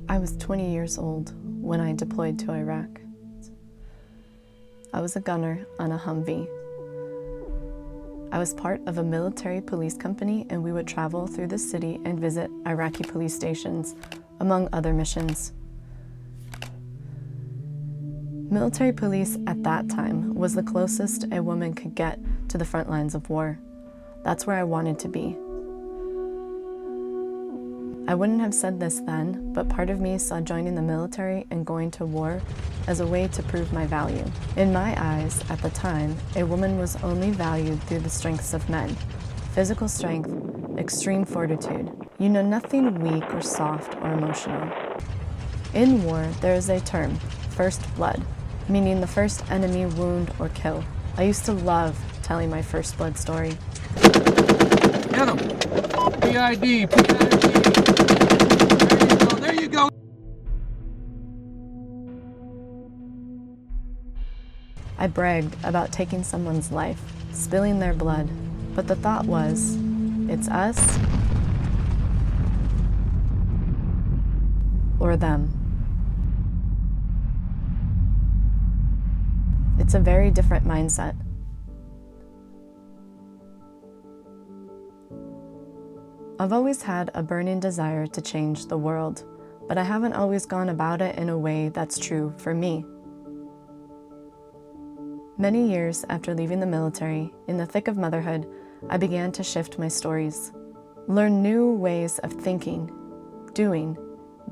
I was 20 years old when I deployed to Iraq. I was a gunner on a Humvee. I was part of a military police company, and we would travel through the city and visit Iraqi police stations, among other missions. Military police at that time was the closest a woman could get to the front lines of war. That's where I wanted to be. I wouldn't have said this then, but part of me saw joining the military and going to war as a way to prove my value. In my eyes, at the time, a woman was only valued through the strengths of men. Physical strength, extreme fortitude. You know, nothing weak or soft or emotional. In war, there is a term, first blood, meaning the first enemy wound or kill. I used to love telling my first blood story. Get him! PID! There you go! I bragged about taking someone's life, spilling their blood, but the thought was, it's us or them. It's a very different mindset. I've always had a burning desire to change the world, but I haven't always gone about it in a way that's true for me. Many years after leaving the military, in the thick of motherhood, I began to shift my stories, learn new ways of thinking, doing,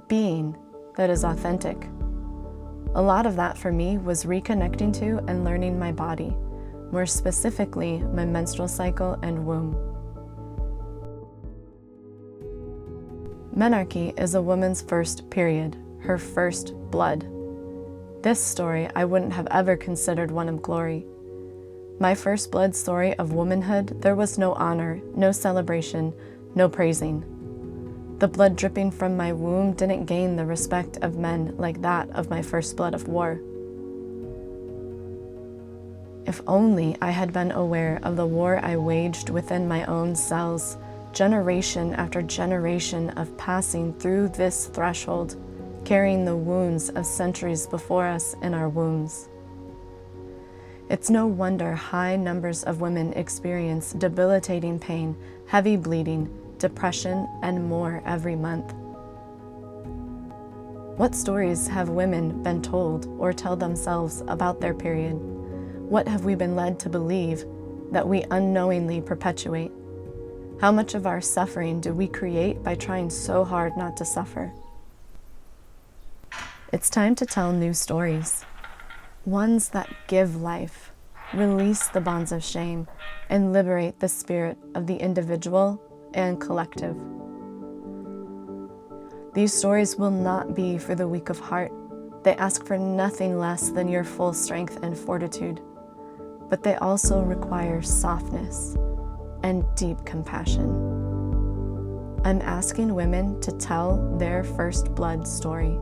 being that is authentic. A lot of that for me was reconnecting to and learning my body, more specifically my menstrual cycle and womb. Menarche is a woman's first period, her first blood. This story I wouldn't have ever considered one of glory. My first blood story of womanhood, there was no honor, no celebration, no praising. The blood dripping from my womb didn't gain the respect of men like that of my first blood of war. If only I had been aware of the war I waged within my own cells, generation after generation of passing through this threshold, carrying the wounds of centuries before us in our wombs. It's no wonder high numbers of women experience debilitating pain, heavy bleeding, depression, and more every month. What stories have women been told or tell themselves about their period? What have we been led to believe that we unknowingly perpetuate? How much of our suffering do we create by trying so hard not to suffer? It's time to tell new stories, ones that give life, release the bonds of shame, and liberate the spirit of the individual and collective. These stories will not be for the weak of heart. They ask for nothing less than your full strength and fortitude, but they also require softness and deep compassion. I'm asking women to tell their first blood story.